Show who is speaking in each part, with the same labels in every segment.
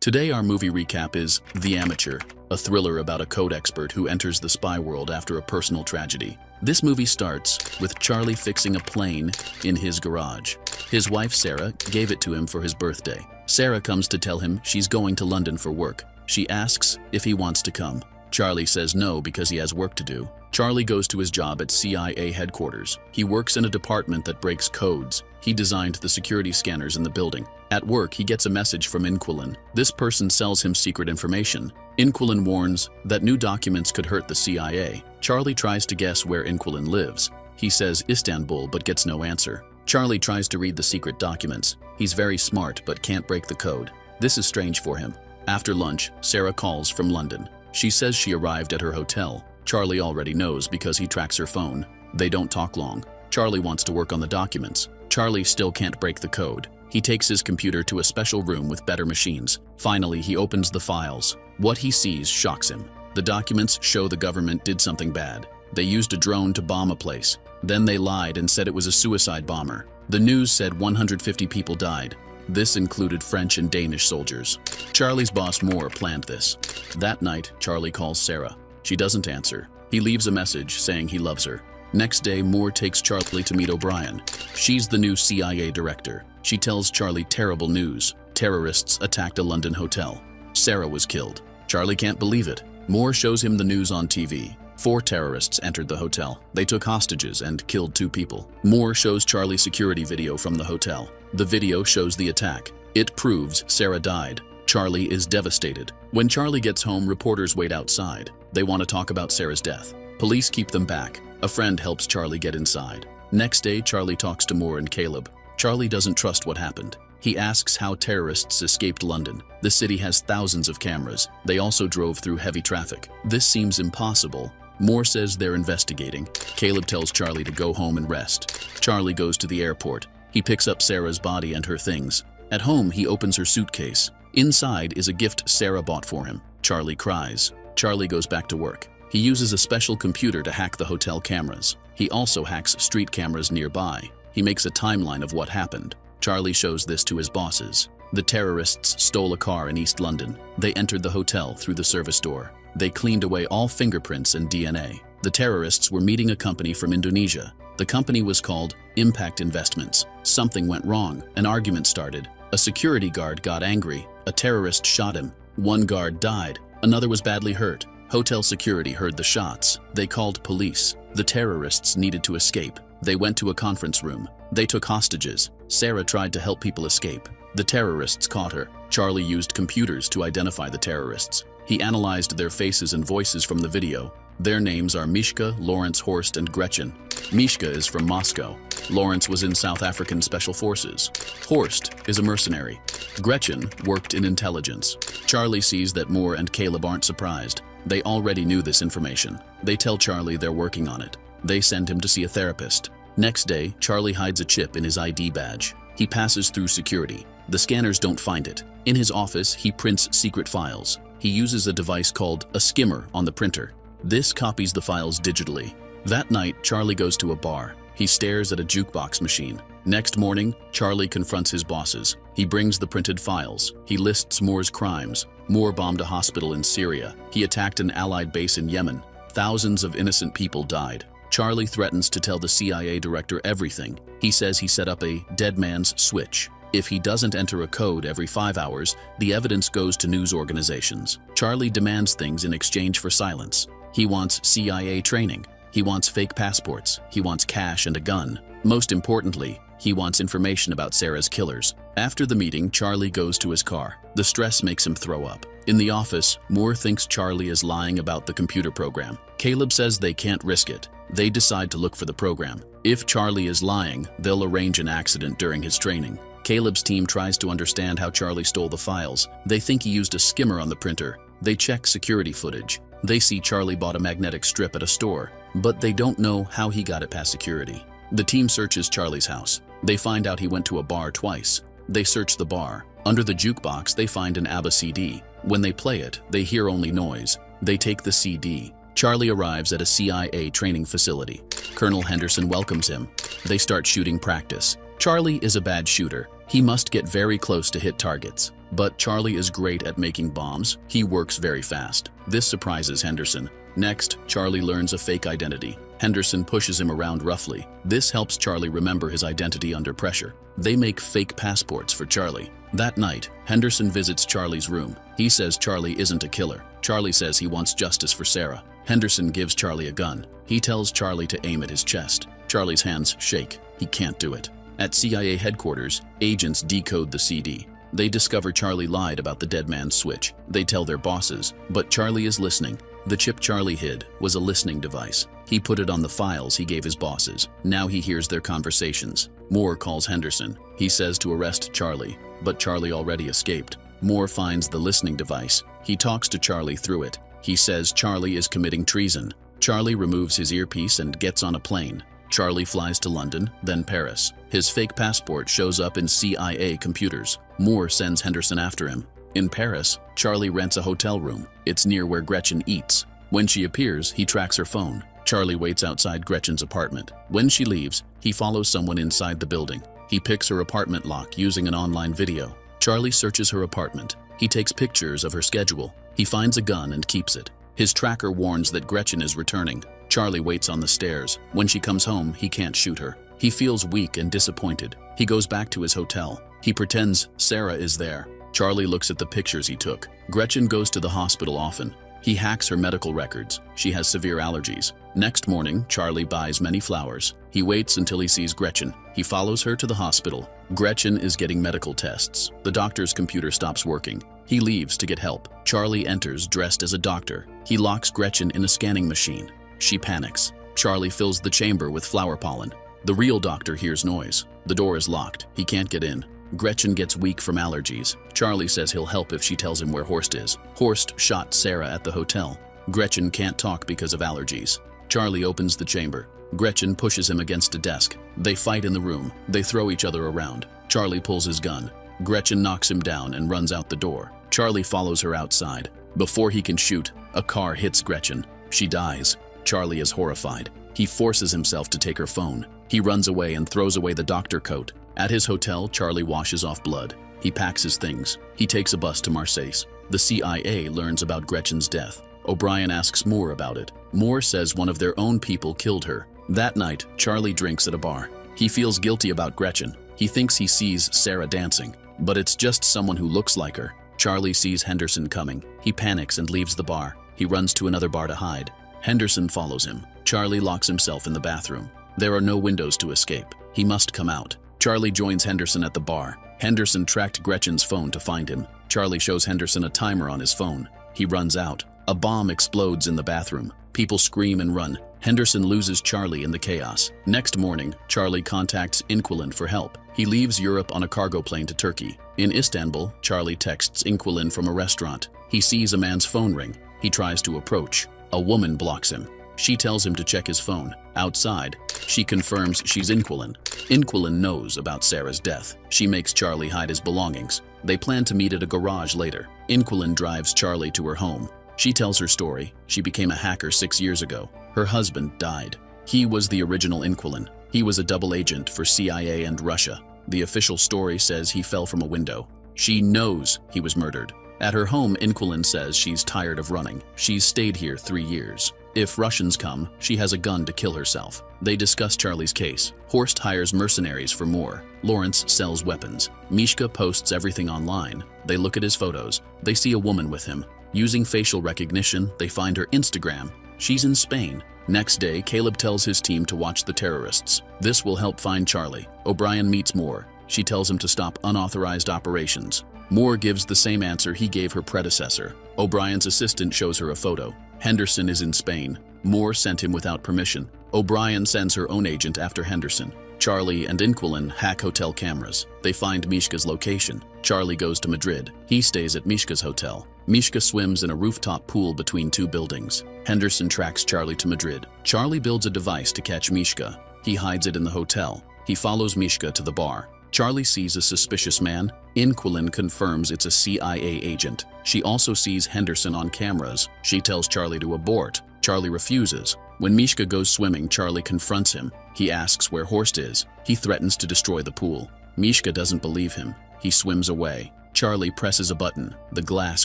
Speaker 1: Today our movie recap is The Amateur, a thriller about a code expert who enters the spy world after a personal tragedy. This movie starts with Charlie fixing a plane in his garage. His wife Sarah gave it to him for his birthday. Sarah comes to tell him she's going to London for work. She asks if he wants to come. Charlie says no because he has work to do. Charlie goes to his job at CIA headquarters. He works in a department that breaks codes. He designed the security scanners in the building. At work, he gets a message from Inquilin. This person sells him secret information. Inquilin warns that new documents could hurt the CIA. Charlie tries to guess where Inquilin lives. He says Istanbul but gets no answer. Charlie tries to read the secret documents. He's very smart but can't break the code. This is strange for him. After lunch, Sarah calls from London. She says she arrived at her hotel. Charlie already knows because he tracks her phone. They don't talk long. Charlie wants to work on the documents. Charlie still can't break the code. He takes his computer to a special room with better machines. Finally, he opens the files. What he sees shocks him. The documents show the government did something bad. They used a drone to bomb a place. Then they lied and said it was a suicide bomber. The news said 150 people died. This included French and Danish soldiers. Charlie's boss Moore planned this. That night, Charlie calls Sarah. She doesn't answer. He leaves a message saying he loves her. Next day, Moore takes Charlie to meet O'Brien. She's the new CIA director. She tells Charlie terrible news. Terrorists attacked a London hotel. Sarah was killed. Charlie can't believe it. Moore shows him the news on TV. 4 terrorists entered the hotel. They took hostages and killed 2 people. Moore shows Charlie security video from the hotel. The video shows the attack. It proves Sarah died. Charlie is devastated. When Charlie gets home, reporters wait outside. They want to talk about Sarah's death. Police keep them back. A friend helps Charlie get inside. Next day, Charlie talks to Moore and Caleb. Charlie doesn't trust what happened. He asks how terrorists escaped London. The city has thousands of cameras. They also drove through heavy traffic. This seems impossible. Moore says they're investigating. Caleb tells Charlie to go home and rest. Charlie goes to the airport. He picks up Sarah's body and her things. At home, he opens her suitcase. Inside is a gift Sarah bought for him. Charlie cries. Charlie goes back to work. He uses a special computer to hack the hotel cameras. He also hacks street cameras nearby. He makes a timeline of what happened. Charlie shows this to his bosses. The terrorists stole a car in East London. They entered the hotel through the service door. They cleaned away all fingerprints and DNA. The terrorists were meeting a company from Indonesia. The company was called Impact Investments. Something went wrong. An argument started. A security guard got angry. A terrorist shot him. 1 guard died. Another was badly hurt. Hotel security heard the shots. They called police. The terrorists needed to escape. They went to a conference room. They took hostages. Sarah tried to help people escape. The terrorists caught her. Charlie used computers to identify the terrorists. He analyzed their faces and voices from the video. Their names are Mishka, Lawrence, Horst, and Gretchen. Mishka is from Moscow. Lawrence was in South African Special Forces. Horst is a mercenary. Gretchen worked in intelligence. Charlie sees that Moore and Caleb aren't surprised. They already knew this information. They tell Charlie they're working on it. They send him to see a therapist. Next day, Charlie hides a chip in his ID badge. He passes through security. The scanners don't find it. In his office, he prints secret files. He uses a device called a skimmer on the printer. This copies the files digitally. That night, Charlie goes to a bar. He stares at a jukebox machine. Next morning, Charlie confronts his bosses. He brings the printed files. He lists Moore's crimes. Moore bombed a hospital in Syria. He attacked an Allied base in Yemen. Thousands of innocent people died. Charlie threatens to tell the CIA director everything. He says he set up a dead man's switch. If he doesn't enter a code every 5 hours, the evidence goes to news organizations. Charlie demands things in exchange for silence. He wants CIA training. He wants fake passports. He wants cash and a gun. Most importantly, he wants information about Sarah's killers. After the meeting, Charlie goes to his car. The stress makes him throw up. In the office, Moore thinks Charlie is lying about the computer program. Caleb says they can't risk it. They decide to look for the program. If Charlie is lying, they'll arrange an accident during his training. Caleb's team tries to understand how Charlie stole the files. They think he used a skimmer on the printer. They check security footage. They see Charlie bought a magnetic strip at a store, but they don't know how he got it past security. The team searches Charlie's house. They find out he went to a bar twice. They search the bar. Under the jukebox, they find an ABBA CD. When they play it, they hear only noise. They take the CD. Charlie arrives at a CIA training facility. Colonel Henderson welcomes him. They start shooting practice. Charlie is a bad shooter. He must get very close to hit targets. But Charlie is great at making bombs. He works very fast. This surprises Henderson. Next, Charlie learns a fake identity. Henderson pushes him around roughly. This helps Charlie remember his identity under pressure. They make fake passports for Charlie. That night, Henderson visits Charlie's room. He says Charlie isn't a killer. Charlie says he wants justice for Sarah. Henderson gives Charlie a gun. He tells Charlie to aim at his chest. Charlie's hands shake. He can't do it. At CIA headquarters, agents decode the CD. They discover Charlie lied about the dead man's switch. They tell their bosses, but Charlie is listening. The chip Charlie hid was a listening device. He put it on the files he gave his bosses. Now he hears their conversations. Moore calls Henderson. He says to arrest Charlie, but Charlie already escaped. Moore finds the listening device. He talks to Charlie through it. He says Charlie is committing treason. Charlie removes his earpiece and gets on a plane. Charlie flies to London, then Paris. His fake passport shows up in CIA computers. Moore sends Henderson after him. In Paris, Charlie rents a hotel room. It's near where Gretchen eats. When she appears, he tracks her phone. Charlie waits outside Gretchen's apartment. When she leaves, he follows someone inside the building. He picks her apartment lock using an online video. Charlie searches her apartment. He takes pictures of her schedule. He finds a gun and keeps it. His tracker warns that Gretchen is returning. Charlie waits on the stairs. When she comes home, he can't shoot her. He feels weak and disappointed. He goes back to his hotel. He pretends Sarah is there. Charlie looks at the pictures he took. Gretchen goes to the hospital often. He hacks her medical records. She has severe allergies. Next morning, Charlie buys many flowers. He waits until he sees Gretchen. He follows her to the hospital. Gretchen is getting medical tests. The doctor's computer stops working. He leaves to get help. Charlie enters dressed as a doctor. He locks Gretchen in a scanning machine. She panics. Charlie fills the chamber with flower pollen. The real doctor hears noise. The door is locked. He can't get in. Gretchen gets weak from allergies. Charlie says he'll help if she tells him where Horst is. Horst shot Sarah at the hotel. Gretchen can't talk because of allergies. Charlie opens the chamber. Gretchen pushes him against a desk. They fight in the room. They throw each other around. Charlie pulls his gun. Gretchen knocks him down and runs out the door. Charlie follows her outside. Before he can shoot, a car hits Gretchen. She dies. Charlie is horrified. He forces himself to take her phone. He runs away and throws away the doctor coat. At his hotel, Charlie washes off blood. He packs his things. He takes a bus to Marseille. The CIA learns about Gretchen's death. O'Brien asks Moore about it. Moore says one of their own people killed her. That night, Charlie drinks at a bar. He feels guilty about Gretchen. He thinks he sees Sarah dancing, but it's just someone who looks like her. Charlie sees Henderson coming. He panics and leaves the bar. He runs to another bar to hide. Henderson follows him. Charlie locks himself in the bathroom. There are no windows to escape. He must come out. Charlie joins Henderson at the bar. Henderson tracked Gretchen's phone to find him. Charlie shows Henderson a timer on his phone. He runs out. A bomb explodes in the bathroom. People scream and run. Henderson loses Charlie in the chaos. Next morning, Charlie contacts Inquilin for help. He leaves Europe on a cargo plane to Turkey. In Istanbul, Charlie texts Inquilin from a restaurant. He sees a man's phone ring. He tries to approach. A woman blocks him. She tells him to check his phone. Outside, she confirms she's Inquilin. Inquilin knows about Sarah's death. She makes Charlie hide his belongings. They plan to meet at a garage later. Inquilin drives Charlie to her home. She tells her story. She became a hacker 6 years ago. Her husband died. He was the original Inquilin. He was a double agent for CIA and Russia. The official story says he fell from a window. She knows he was murdered. At her home, Inquilin says she's tired of running. She's stayed here 3 years. If Russians come, she has a gun to kill herself. They discuss Charlie's case. Horst hires mercenaries for Moore. Lawrence sells weapons. Mishka posts everything online. They look at his photos. They see a woman with him. Using facial recognition, they find her Instagram. She's in Spain. Next day, Caleb tells his team to watch the terrorists. This will help find Charlie. O'Brien meets Moore. She tells him to stop unauthorized operations. Moore gives the same answer he gave her predecessor. O'Brien's assistant shows her a photo. Henderson is in Spain. Moore sent him without permission. O'Brien sends her own agent after Henderson. Charlie and Inquilin hack hotel cameras. They find Mishka's location. Charlie goes to Madrid. He stays at Mishka's hotel. Mishka swims in a rooftop pool between two buildings. Henderson tracks Charlie to Madrid. Charlie builds a device to catch Mishka. He hides it in the hotel. He follows Mishka to the bar. Charlie sees a suspicious man. Inquilin confirms it's a CIA agent. She also sees Henderson on cameras. She tells Charlie to abort. Charlie refuses. When Mishka goes swimming, Charlie confronts him. He asks where Horst is. He threatens to destroy the pool. Mishka doesn't believe him. He swims away. Charlie presses a button. The glass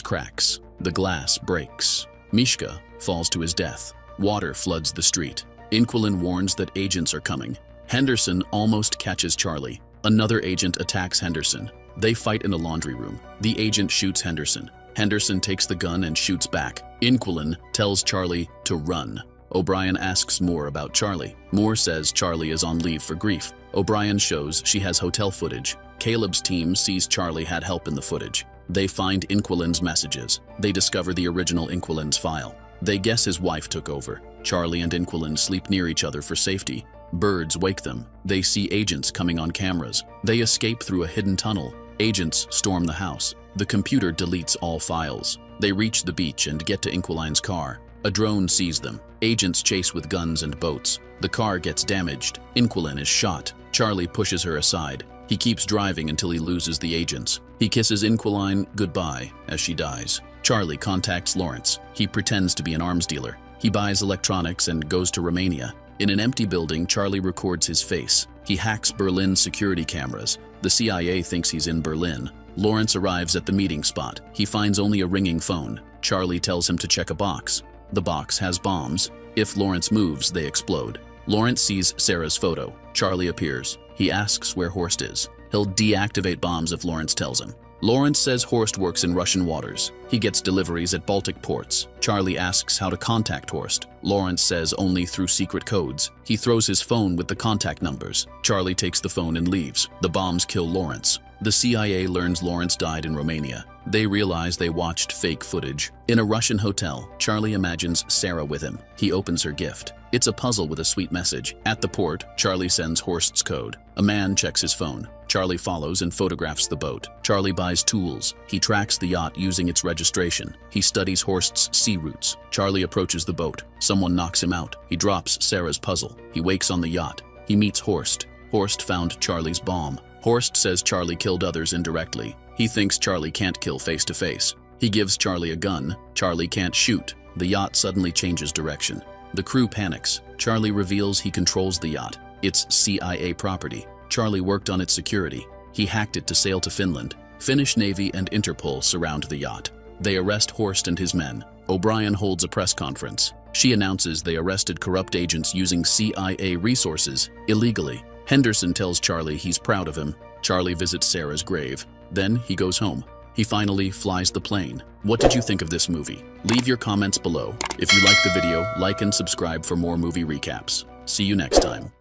Speaker 1: cracks. The glass breaks. Mishka falls to his death. Water floods the street. Inquilin warns that agents are coming. Henderson almost catches Charlie. Another agent attacks Henderson. They fight in a laundry room. The agent shoots Henderson. Henderson takes the gun and shoots back. Inquilin tells Charlie to run. O'Brien asks Moore about Charlie. Moore says Charlie is on leave for grief. O'Brien shows she has hotel footage. Caleb's team sees Charlie had help in the footage. They find Inquilin's messages. They discover the original Inquilin's file. They guess his wife took over. Charlie and Inquilin sleep near each other for safety. Birds wake them. They see agents coming on cameras. They escape through a hidden tunnel. Agents storm the house. The computer deletes all files. They reach the beach and get to Inquilin's car. A drone sees them. Agents chase with guns and boats. The car gets damaged. Inquilin is shot. Charlie pushes her aside. He keeps driving until he loses the agents. He kisses Inquilin goodbye as she dies. Charlie contacts Lawrence. He pretends to be an arms dealer. He buys electronics and goes to Romania. In an empty building, Charlie records his face. He hacks Berlin's security cameras. The CIA thinks he's in Berlin. Lawrence arrives at the meeting spot. He finds only a ringing phone. Charlie tells him to check a box. The box has bombs. If Lawrence moves, they explode. Lawrence sees Sarah's photo. Charlie appears. He asks where Horst is. He'll deactivate bombs if Lawrence tells him. Lawrence says Horst works in Russian waters. He gets deliveries at Baltic ports. Charlie asks how to contact Horst. Lawrence says only through secret codes. He throws his phone with the contact numbers. Charlie takes the phone and leaves. The bombs kill Lawrence. The CIA learns Lawrence died in Romania. They realize they watched fake footage. In a Russian hotel, Charlie imagines Sarah with him. He opens her gift. It's a puzzle with a sweet message. At the port, Charlie sends Horst's code. A man checks his phone. Charlie follows and photographs the boat. Charlie buys tools. He tracks the yacht using its registration. He studies Horst's sea routes. Charlie approaches the boat. Someone knocks him out. He drops Sarah's puzzle. He wakes on the yacht. He meets Horst. Horst found Charlie's bomb. Horst says Charlie killed others indirectly. He thinks Charlie can't kill face-to-face. He gives Charlie a gun. Charlie can't shoot. The yacht suddenly changes direction. The crew panics. Charlie reveals he controls the yacht. It's CIA property. Charlie worked on its security. He hacked it to sail to Finland. Finnish Navy and Interpol surround the yacht. They arrest Horst and his men. O'Brien holds a press conference. She announces they arrested corrupt agents using CIA resources illegally. Henderson tells Charlie he's proud of him. Charlie visits Sarah's grave. Then he goes home. He finally flies the plane. What did you think of this movie? Leave your comments below. If you liked the video, like and subscribe for more movie recaps. See you next time.